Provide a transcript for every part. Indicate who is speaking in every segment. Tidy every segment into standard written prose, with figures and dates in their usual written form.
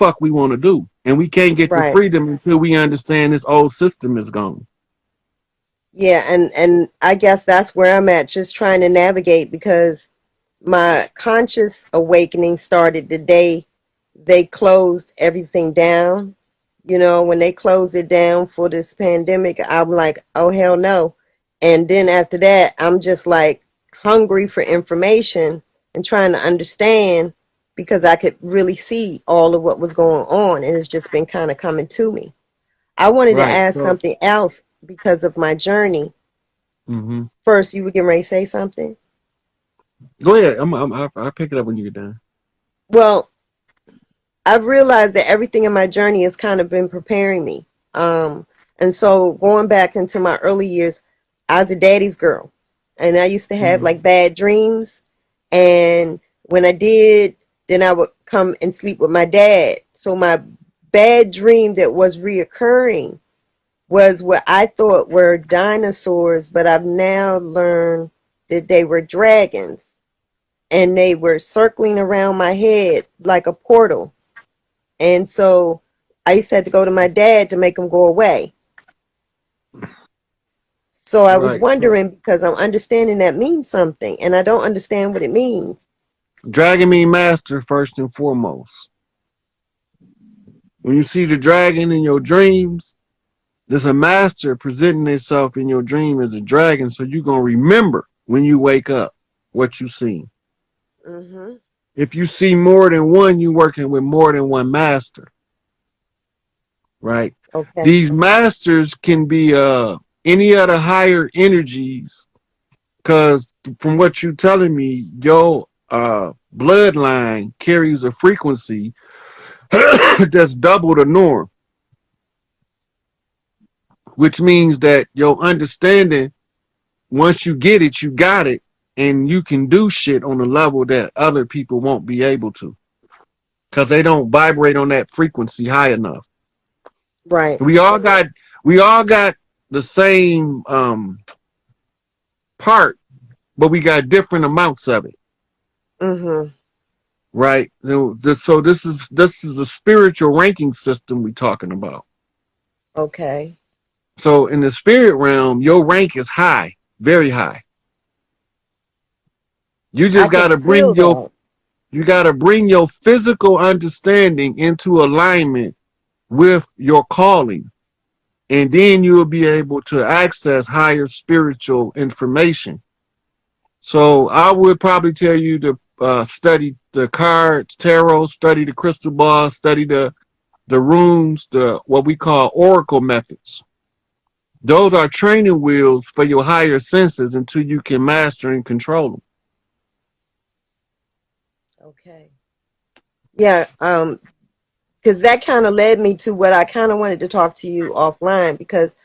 Speaker 1: fuck we want to do. And we can't get the
Speaker 2: Right.
Speaker 1: freedom until we understand this old system is gone.
Speaker 2: Yeah, and I guess that's where I'm at, just trying to navigate, because my conscious awakening started the day they closed everything down. You know, when they closed it down for this pandemic, I'm like, oh hell no. And then after that, I'm just like hungry for information and trying to understand, because I could really see all of what was going on, and it's just been kind of coming to me. I wanted to
Speaker 1: Right.
Speaker 2: ask
Speaker 1: So,
Speaker 2: something else because of my journey.
Speaker 1: hmm
Speaker 2: First, you were getting ready to say something?
Speaker 1: go ahead. I'll pick it up when you get done.
Speaker 2: Well, I've realized that everything in my journey has kind of been preparing me. Um, and so going back into my early years, I was a daddy's girl, and I used to have
Speaker 1: Hmm.
Speaker 2: like bad dreams. And when I did, then I would come and sleep with my dad. So my bad dream that was reoccurring was what I thought were dinosaurs, but I've now learned that they were dragons, and they were circling around my head like a portal. And so I used to have to go to my dad to make them go away. So I was
Speaker 1: Right. So,
Speaker 2: wondering, because I'm understanding that means something, and I don't understand what it means.
Speaker 1: dragon mean master first and foremost. When you see the dragon in your dreams, there's a master presenting itself in your dream as a dragon, so you're gonna remember when you wake up what you seen.
Speaker 2: Hmm.
Speaker 1: If you see more than one, you're working with more than one master, right?
Speaker 2: Okay.
Speaker 1: These masters can be any other higher energies, because from what you're telling me, your bloodline carries a frequency that's double the norm, which means that your understanding, once you get it, you got it, and you can do shit on a level that other people won't be able to, because they don't vibrate on that frequency high enough.
Speaker 2: Right.
Speaker 1: We all got we all got the same part, but we got different amounts of it,
Speaker 2: Hmm.
Speaker 1: right? So this is a spiritual ranking system we talking about.
Speaker 2: Okay.
Speaker 1: So in the spirit realm, your rank is high, very high. You
Speaker 2: I
Speaker 1: just
Speaker 2: can
Speaker 1: gotta
Speaker 2: feel
Speaker 1: bring your
Speaker 2: that.
Speaker 1: you gotta bring your physical understanding into alignment with your calling, and then you will be able to access higher spiritual information. So I would probably tell you to study the cards, tarot, study the crystal ball, study the runes, the what we call oracle methods. Those are training wheels for your higher senses until you can master and control them.
Speaker 2: Okay. Yeah. Because that kind of led me to what I kind of wanted to talk to you offline, because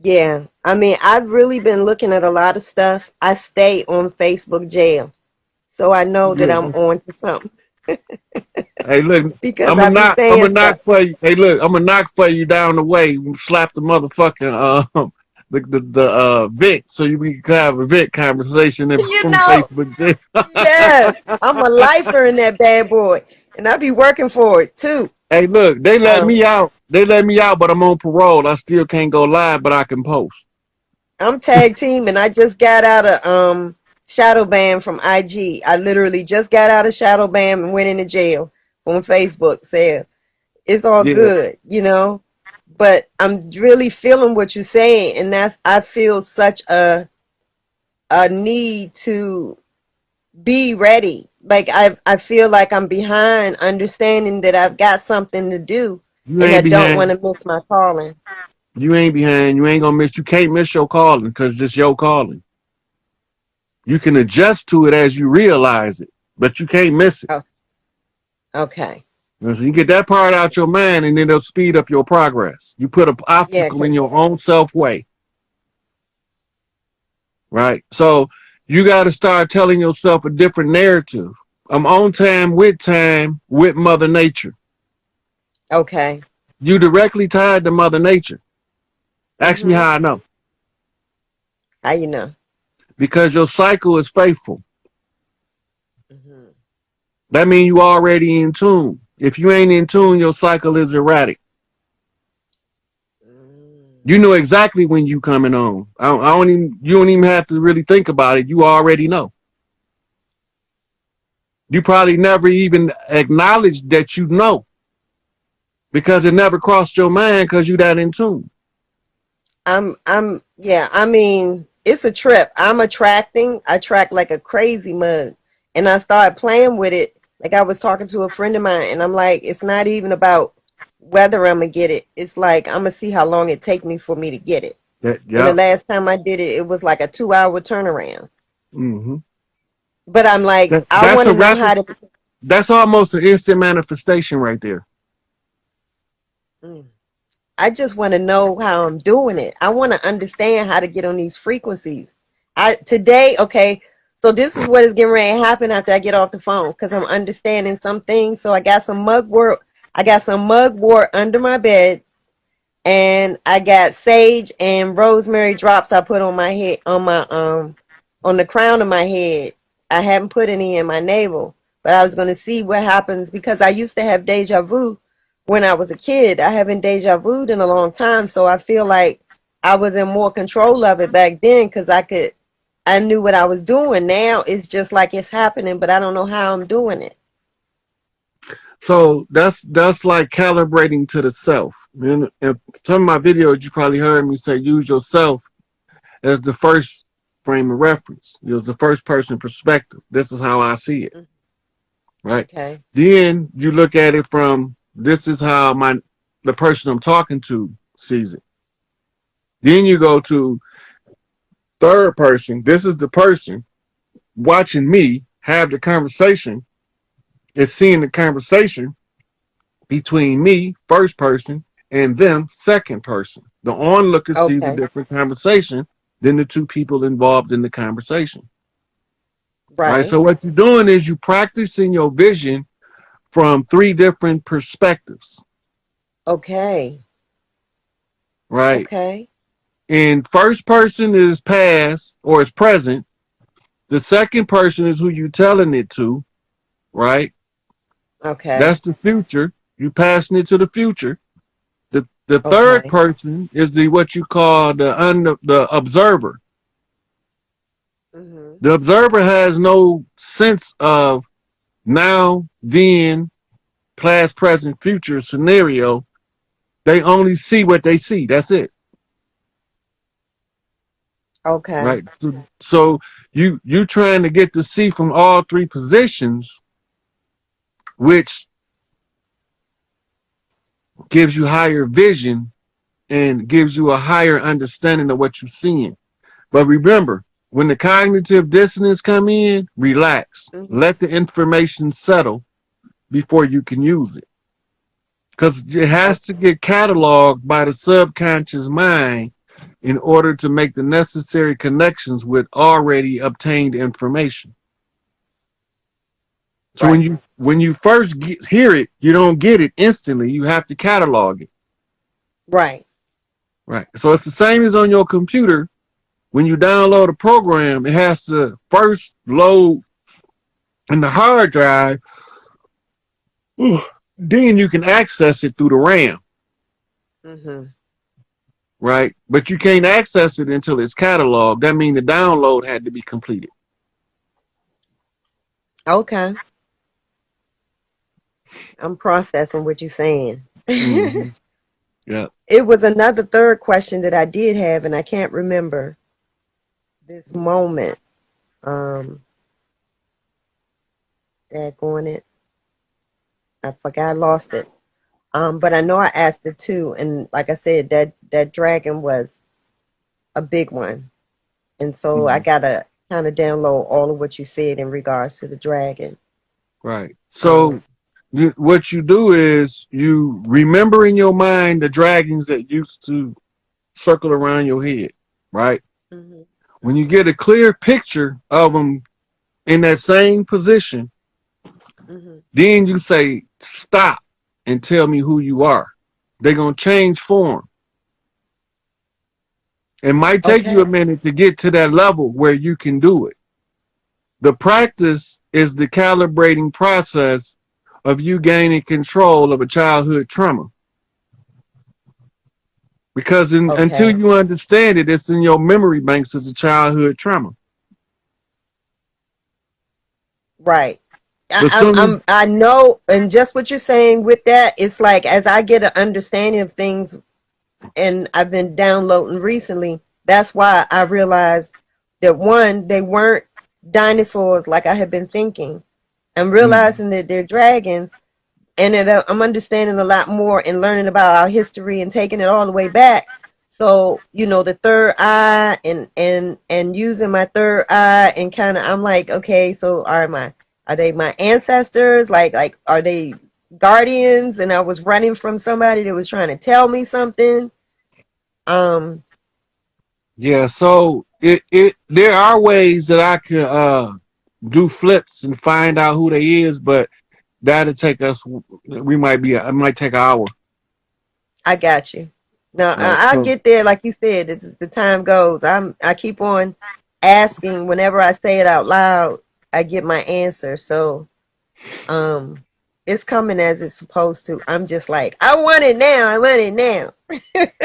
Speaker 2: yeah, I mean, I've really been looking at a lot of stuff. I stay on Facebook jail, so I know that I'm
Speaker 1: Yeah.
Speaker 2: on to something,
Speaker 1: Hey, look,
Speaker 2: because
Speaker 1: I'm a
Speaker 2: I be
Speaker 1: knock. I'm
Speaker 2: saying
Speaker 1: a
Speaker 2: stuff.
Speaker 1: knock for you. Hey, look, I'm a knock for you down the way. Slap the motherfucking the Vic, so we can have a Vic conversation
Speaker 2: You
Speaker 1: from
Speaker 2: know,
Speaker 1: Facebook.
Speaker 2: yes, I'm a lifer in that bad boy, and I be working for it too.
Speaker 1: Hey, look, they let
Speaker 2: Um,
Speaker 1: me out. They let me out, but I'm on parole. I still can't go live, but I can post.
Speaker 2: I'm tag team, and I just got out of shadow ban from IG. I literally just got out of shadow ban and went into jail on Facebook. So it's all
Speaker 1: Yeah,
Speaker 2: good, you know. But I'm really feeling what you're saying, and that's, I feel such a need to be ready. Like I feel like I'm behind, understanding that I've got something to do,
Speaker 1: you
Speaker 2: and I
Speaker 1: ain't
Speaker 2: don't want
Speaker 1: behind.
Speaker 2: to miss my calling.
Speaker 1: You ain't behind. You ain't gonna miss. You can't miss your calling because it's your calling. You can adjust to it as you realize it, but you can't miss it.
Speaker 2: Oh, okay.
Speaker 1: And so you get that part out your mind, and then it'll speed up your progress. You put an
Speaker 2: Yeah,
Speaker 1: obstacle in
Speaker 2: 'cause
Speaker 1: your own self way, right? So you got to start telling yourself a different narrative. I'm on time with Mother Nature.
Speaker 2: okay.
Speaker 1: You directly tied to Mother Nature. Ask me
Speaker 2: Mhm.
Speaker 1: how I know.
Speaker 2: How you know?
Speaker 1: Because your cycle is faithful.
Speaker 2: Mhm.
Speaker 1: That means you already in tune. If you ain't in tune, your cycle is erratic.
Speaker 2: Mm.
Speaker 1: You know exactly when you coming on. I don't even, you don't even have to really think about it. You already know. You probably never even acknowledged that you know because it never crossed your mind because you that in tune.
Speaker 2: Yeah, I mean, it's a trip. I track like a crazy mug. And I started playing with it. Like I was talking to a friend of mine and I'm like, it's not even about whether I'm gonna get it. It's like I'm gonna see how long it take me for me to get it. And the
Speaker 1: Yeah.
Speaker 2: last time I did it, it was like a 2 hour turnaround.
Speaker 1: Hmm.
Speaker 2: But I'm like, I
Speaker 1: That's
Speaker 2: want
Speaker 1: a
Speaker 2: to know
Speaker 1: rapid.
Speaker 2: how to.
Speaker 1: That's almost an instant manifestation right there.
Speaker 2: Mm. I just want to know how I'm doing it. I want to understand how to get on these frequencies. Okay, so this is what is getting ready to happen after I get off the phone because I'm understanding some things. So I got some mugwort under my bed, and I got sage and rosemary drops I put on my head, on the crown of my head. I haven't put any in my navel, but I was going to see what happens because I used to have deja vu when I was a kid. I haven't deja vu'd in a long time, so I feel like I was in more control of it back then because I knew what I was doing. Now it's just like it's happening, but I don't know how I'm doing it.
Speaker 1: So that's like calibrating to the self. In some of my videos, you probably heard me say use yourself as the first frame of reference. Use the first person perspective. This is how I see it,
Speaker 2: Mm.
Speaker 1: right?
Speaker 2: Okay.
Speaker 1: Then you look at it from this is how the person I'm talking to sees it. Then you go to third person. This is the person watching me have the conversation. Is seeing the conversation between me, first person, and them, second person. The onlooker sees a
Speaker 2: Okay.
Speaker 1: different conversation than the two people involved in the conversation. Right.
Speaker 2: Right.
Speaker 1: So what you're doing is you practicing your vision from three different perspectives.
Speaker 2: Okay.
Speaker 1: Right.
Speaker 2: Okay.
Speaker 1: And first person is past or is present. The second person is who you telling it to. Right.
Speaker 2: Okay.
Speaker 1: That's the future. You passing it to the future. The third
Speaker 2: Okay.
Speaker 1: person is the what you call the observer.
Speaker 2: Mhm.
Speaker 1: The observer has no sense of now, then, past, present, future scenario. They only see what they see. That's it.
Speaker 2: Okay.
Speaker 1: Right. So you trying to get to see from all three positions, which gives you higher vision and gives you a higher understanding of what you're seeing. But remember, when the cognitive dissonance come in, relax.
Speaker 2: Mhm.
Speaker 1: Let the information settle before you can use it. Because it has to get cataloged by the subconscious mind in order to make the necessary connections with already obtained information. So
Speaker 2: Right.
Speaker 1: when you first hear it, you don't get it instantly. You have to catalog it.
Speaker 2: Right.
Speaker 1: Right. So it's the same as on your computer. When you download a program, it has to first load in the hard drive. Then you can access it through the RAM.
Speaker 2: Mhm.
Speaker 1: Right? But you can't access it until it's cataloged. That means the download had to be completed.
Speaker 2: Okay. I'm processing what you're saying.
Speaker 1: Mm-hmm. Yeah.
Speaker 2: It was another third question that I did have, and I can't remember this moment. Um, Daggone it. I forgot I lost it. But I know I asked it too, and like I said, that dragon was a big one, and so I
Speaker 1: Mm-hmm.
Speaker 2: gotta kind of download all of what you said in regards to the dragon.
Speaker 1: Right.
Speaker 2: Um,
Speaker 1: So what you do is you remember in your mind the dragons that used to circle around your head. Right.
Speaker 2: mhm,
Speaker 1: When you
Speaker 2: mhm,
Speaker 1: get a clear picture of them in that same position,
Speaker 2: mhm.
Speaker 1: then you say, stop and tell me who you are. They're going to change form. It might take you a
Speaker 2: Okay.
Speaker 1: minute to get to that level where you can do it. The practice is the calibrating process of you gaining control of a childhood trauma. Because until
Speaker 2: Okay.
Speaker 1: you understand it, it's in your memory banks as a childhood trauma.
Speaker 2: Right.
Speaker 1: But soon as
Speaker 2: I know, and just what you're saying with that, it's like as I get an understanding of things, and I've been downloading recently, that's why I realized that one, they weren't dinosaurs like I had been thinking. I'm
Speaker 1: mm,
Speaker 2: realizing that they're dragons, and that I'm understanding a lot more and learning about our history and taking it all the way back. So, the third eye and using my third eye and kind of, I'm like, okay, so are they my ancestors? Like are they guardians? And I was running from somebody that was trying to tell me something. Um,
Speaker 1: yeah, so it there are ways that I could do flips and find out who they is, but that'll take us. We might be. It might take an hour.
Speaker 2: I got you. Now
Speaker 1: Right.
Speaker 2: I'll
Speaker 1: So
Speaker 2: get there, like you said, as the time goes. I keep on asking whenever I say it out loud. I get my answer. So um, it's coming as it's supposed to. I'm just like, I want it now. I want it now.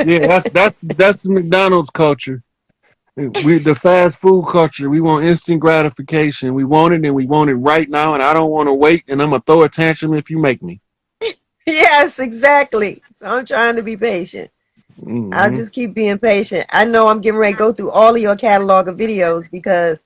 Speaker 1: yeah, that's the McDonald's culture. We the fast food culture. We want instant gratification. We want it and we want it right now. And I don't want to wait. And I'm gonna throw a tantrum if you make me.
Speaker 2: Yes, exactly. So I'm trying to be patient. I'll
Speaker 1: Hmm.
Speaker 2: just keep being patient. I know I'm getting ready to go through all of your catalog of videos because,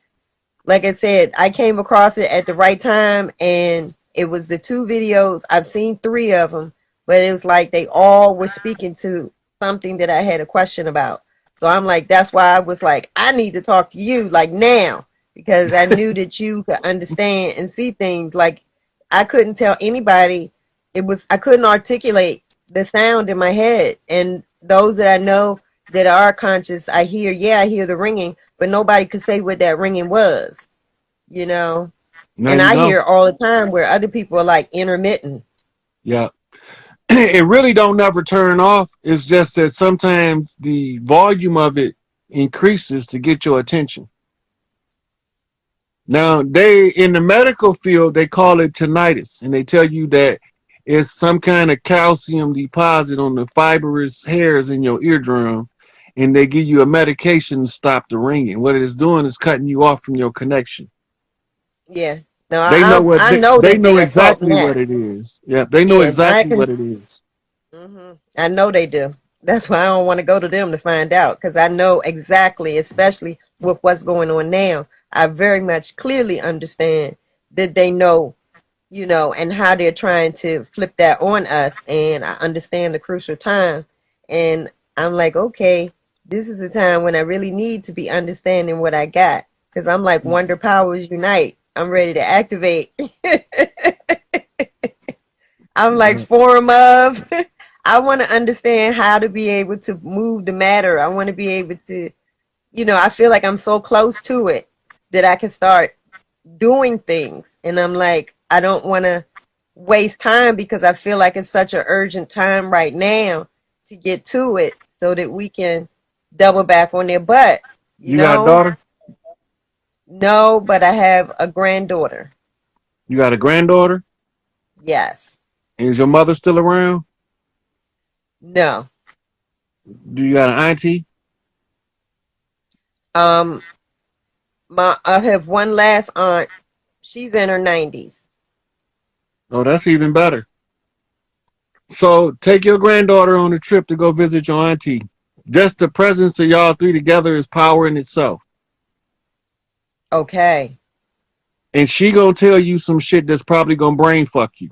Speaker 2: like I said, I came across it at the right time, and it was the two videos. I've seen three of them, but it was like they all were speaking to something that I had a question about. So I'm like, that's why I was like, I need to talk to you like now, because I knew that you could understand and see things like I couldn't tell anybody. I couldn't articulate the sound in my head, and those that I know that are conscious, I hear the ringing, but nobody could say what that ringing was, you know.
Speaker 1: Now
Speaker 2: And
Speaker 1: you
Speaker 2: I
Speaker 1: know.
Speaker 2: hear all the time where other people are like intermittent.
Speaker 1: Yeah. It really don't never turn off. It's just that sometimes the volume of it increases to get your attention. Now they in the medical field they call it tinnitus, and they tell you that it's some kind of calcium deposit on the fibrous hairs in your eardrum, and they give you a medication to stop the ringing. What it is doing is cutting you off from your connection.
Speaker 2: Yeah. No,
Speaker 1: They know what
Speaker 2: I know
Speaker 1: they
Speaker 2: that
Speaker 1: know
Speaker 2: they assaulting
Speaker 1: exactly what
Speaker 2: that.
Speaker 1: it is. Yeah, they know
Speaker 2: Yeah, I
Speaker 1: exactly
Speaker 2: can.
Speaker 1: what it is.
Speaker 2: I know they do. That's why I don't want to go to them to find out, because I know exactly, especially with what's going on now. I very much clearly understand that they know, and how they're trying to flip that on us. And I understand the crucial time. And I'm like, okay, this is the time when I really need to be understanding what I got. Because I'm like, Wonder Powers Unite. I'm ready to activate. I'm like,
Speaker 1: Yeah.
Speaker 2: form of. I want to understand how to be able to move the matter. I want to be able to, I feel like I'm so close to it that I can start doing things. And I'm like, I don't want to waste time because I feel like it's such an urgent time right now to get to it so that we can double back on their butt. You
Speaker 1: You got a
Speaker 2: know?
Speaker 1: daughter?
Speaker 2: No, but I have a granddaughter.
Speaker 1: You got a granddaughter?
Speaker 2: Yes.
Speaker 1: Is your mother still around?
Speaker 2: No.
Speaker 1: Do you got an auntie?
Speaker 2: Um, I have one last aunt. She's in her 90s.
Speaker 1: Oh, that's even better. So take your granddaughter on a trip to go visit your auntie. Just the presence of y'all three together is power in itself.
Speaker 2: Okay.
Speaker 1: And she gonna tell you some shit that's probably gonna brain fuck you.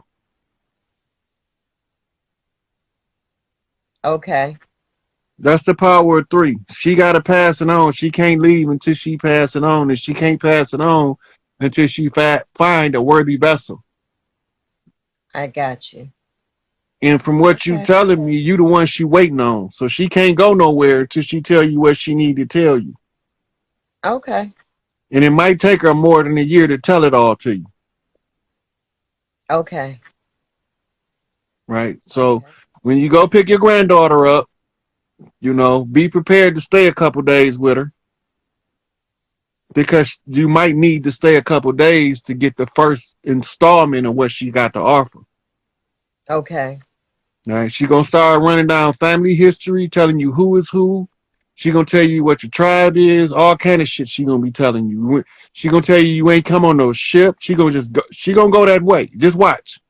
Speaker 2: Okay.
Speaker 1: That's the power of three. She gotta pass it on. She can't leave until she pass it on, and she can't pass it on until she find a worthy vessel.
Speaker 2: I got you.
Speaker 1: And from what you
Speaker 2: Okay.
Speaker 1: telling me, you the one she waiting on. So she can't go nowhere until she tell you what she need to tell you.
Speaker 2: Okay.
Speaker 1: And it might take her more than a year to tell it all to you.
Speaker 2: Okay.
Speaker 1: Right? So
Speaker 2: Okay.
Speaker 1: when you go pick your granddaughter up, be prepared to stay a couple days with her because you might need to stay a couple days to get the first installment of what she got to offer.
Speaker 2: Okay.
Speaker 1: All right, she gonna start running down family history, telling you who is who. She gonna tell you what your tribe is, all kind of shit. She gonna be telling you. She gonna tell you ain't come on no ship. She gonna just go. She gonna go that way. Just watch.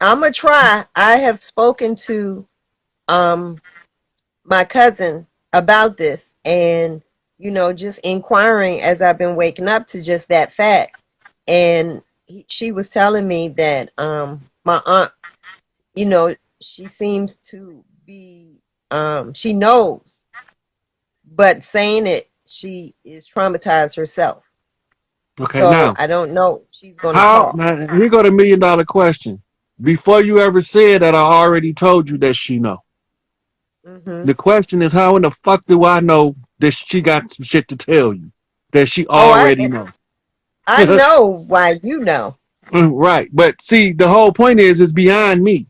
Speaker 2: I'm gonna try. I have spoken to um my cousin about this, and just inquiring as I've been waking up to just that fact. And she was telling me that my aunt, she seems to be she knows, but saying it, she is traumatized herself.
Speaker 1: Okay,
Speaker 2: So
Speaker 1: now
Speaker 2: I don't know. She's gonna
Speaker 1: how?
Speaker 2: talk.
Speaker 1: Now here go the $1 million question. Before you ever said that, I already told you that she know.
Speaker 2: Hmm.
Speaker 1: The question is, how in the fuck do I know that she got some shit to tell you that she
Speaker 2: Oh,
Speaker 1: already know?
Speaker 2: I know why you know.
Speaker 1: Right, but see, the whole point is, it's beyond me.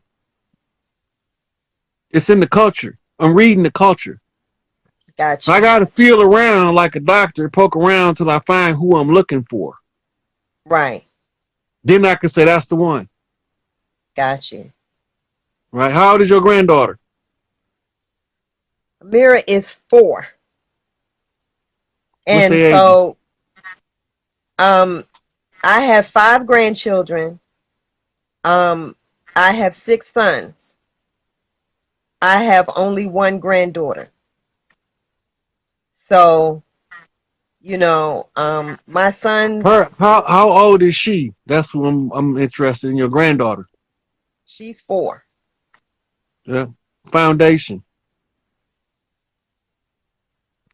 Speaker 1: It's in the culture. I'm reading the culture.
Speaker 2: Got
Speaker 1: I
Speaker 2: you.
Speaker 1: gotta feel around like a doctor, poke around till I find who I'm looking for.
Speaker 2: Right.
Speaker 1: Then I can say that's the one.
Speaker 2: Got you.
Speaker 1: Right? How old is your granddaughter?
Speaker 2: Amira is 4.
Speaker 1: What's
Speaker 2: And
Speaker 1: their ages?
Speaker 2: so um I have 5 grandchildren. Um I have 6 sons. I have only one granddaughter. So, my sons,
Speaker 1: Her how old is she? That's what I'm interested in. Your granddaughter.
Speaker 2: she's 4.
Speaker 1: Yeah. Foundation.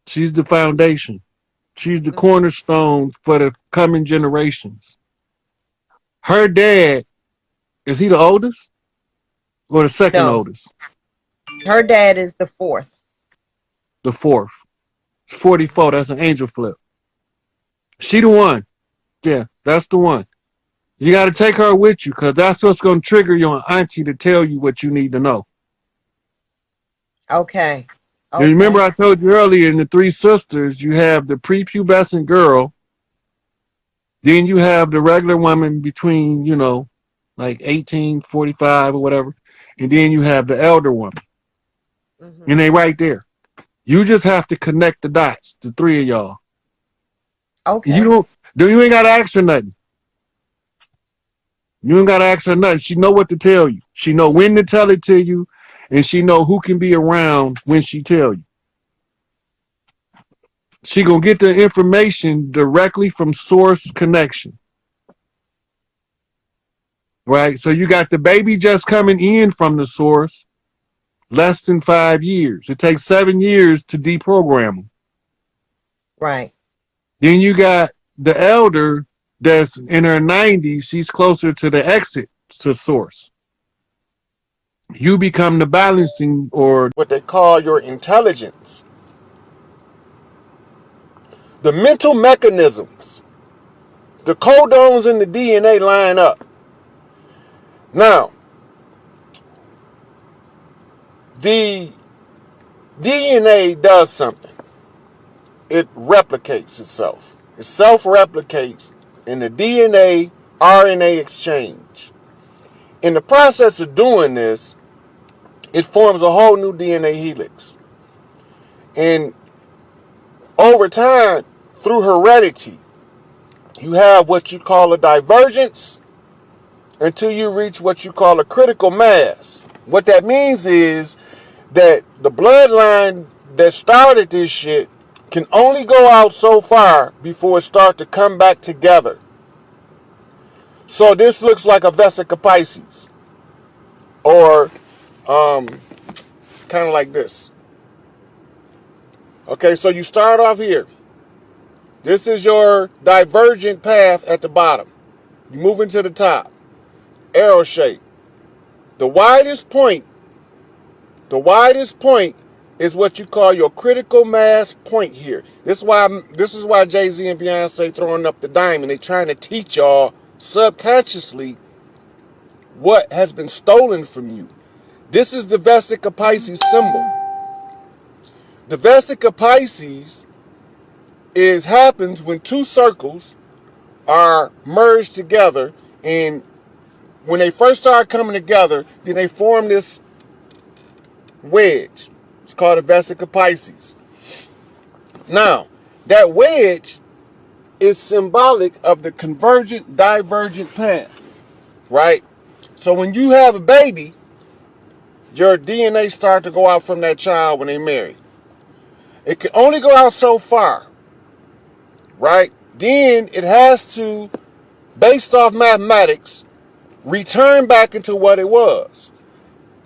Speaker 1: She's the foundation. She's the
Speaker 2: Hmm.
Speaker 1: cornerstone for the coming generations. Her dad, is he the oldest or the second
Speaker 2: No,
Speaker 1: oldest?
Speaker 2: her dad is the 4th.
Speaker 1: The fourth. 44. That's an angel flip. She the one. Yeah, that's the one. You got to take her with you because that's what's going to trigger your auntie to tell you what you need to know.
Speaker 2: Okay.
Speaker 1: And remember,
Speaker 2: Okay.
Speaker 1: I told you earlier in the three sisters, you have the prepubescent girl, then you have the regular woman between, like 18, 45 or whatever, and then you have the elder woman. And
Speaker 2: Hmm.
Speaker 1: they right there. You just have to connect the dots, the three of y'all. You
Speaker 2: Okay.
Speaker 1: don't, you ain't got to ask her nothing. You ain't got to ask her nothing. She know what to tell you. She know when to tell it to you, and she know who can be around when she tell you. She gonna get the information directly from source connection, right? So you got the baby just coming in from the source, less than 5 years. It takes 7 years to deprogram them.
Speaker 2: Right.
Speaker 1: Then you got the elder that's in her 90s. She's closer to the exit to source. You become the balancing or
Speaker 3: what they call your intelligence. The mental mechanisms, the codons in the DNA line up. Now, the DNA does something. It replicates itself. It self-replicates in the DNA RNA exchange. In the process of doing this, it forms a whole new DNA helix. And over time, through heredity, you have what you call a divergence until you reach what you call a critical mass. What that means is that the bloodline that started this shit can only go out so far before it start to come back together. So this looks like a vesica Pisces, or kind of like this. Okay, so you start off here. This is your divergent path at the bottom. You move into the top, arrow shape. The widest point The widest point is what you call your critical mass point here. This is why Jay-Z and Beyonce throwing up the diamond. They trying to teach y'all subconsciously what has been stolen from you. This is the Vesica Pisces symbol. The Vesica Pisces happens when two circles are merged together, and when they first started coming together, then they formed this wedge. It's called a vesica Pisces. Now, that wedge is symbolic of the convergent divergent path, right? So when you have a baby, your DNA starts to go out from that child when they marry. It can only go out so far, right? Then it has to, based off mathematics, return back into what it was.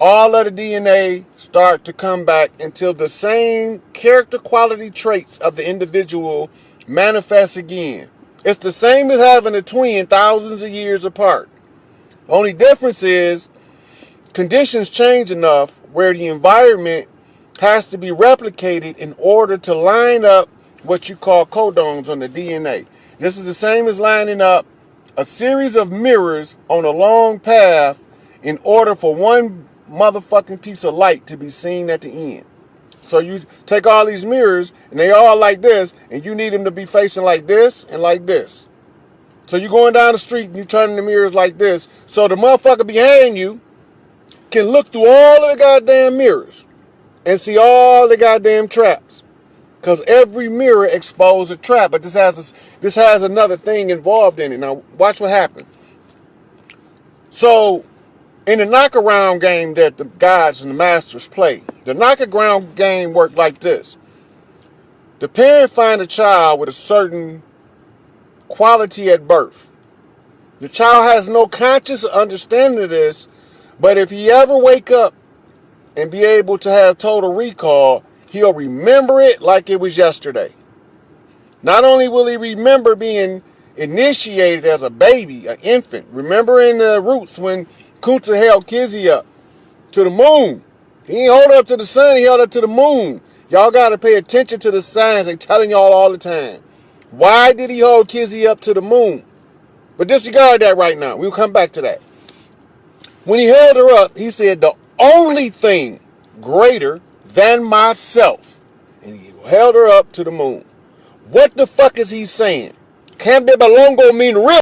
Speaker 3: All of the DNA start to come back until the same character quality traits of the individual manifest again. It's the same as having a twin thousands of years apart. Only difference is conditions change enough where the environment has to be replicated in order to line up what you call codons on the DNA. This is the same as lining up a series of mirrors on a long path in order for one motherfucking piece of light to be seen at the end. So you take all these mirrors and they all like this, and you need them to be facing like this and like this. So you're going down the street and you turning the mirrors like this, so the motherfucker behind you can look through all of the goddamn mirrors and see all the goddamn traps. Because every mirror exposes a trap, but this has another thing involved in it. Now watch what happens. So in the knockaround game that the gods and the masters play, the knockaround game worked like this. The parent find a child with a certain quality at birth. The child has no conscious understanding of this, but if he ever wake up and be able to have total recall, he'll remember it like it was yesterday. Not only will he remember being initiated as a baby, an infant, remembering the roots when Kunta held Kizzy up to the moon. He ain't hold up to the sun, he held up to the moon. Y'all got to pay attention to the signs they telling y'all all the time. Why did he hold Kizzy up to the moon? But disregard that right now. We'll come back to that. When he held her up, he said, the only thing greater than myself. And he held her up to the moon. What the fuck is he saying? Cambe Balongo mean real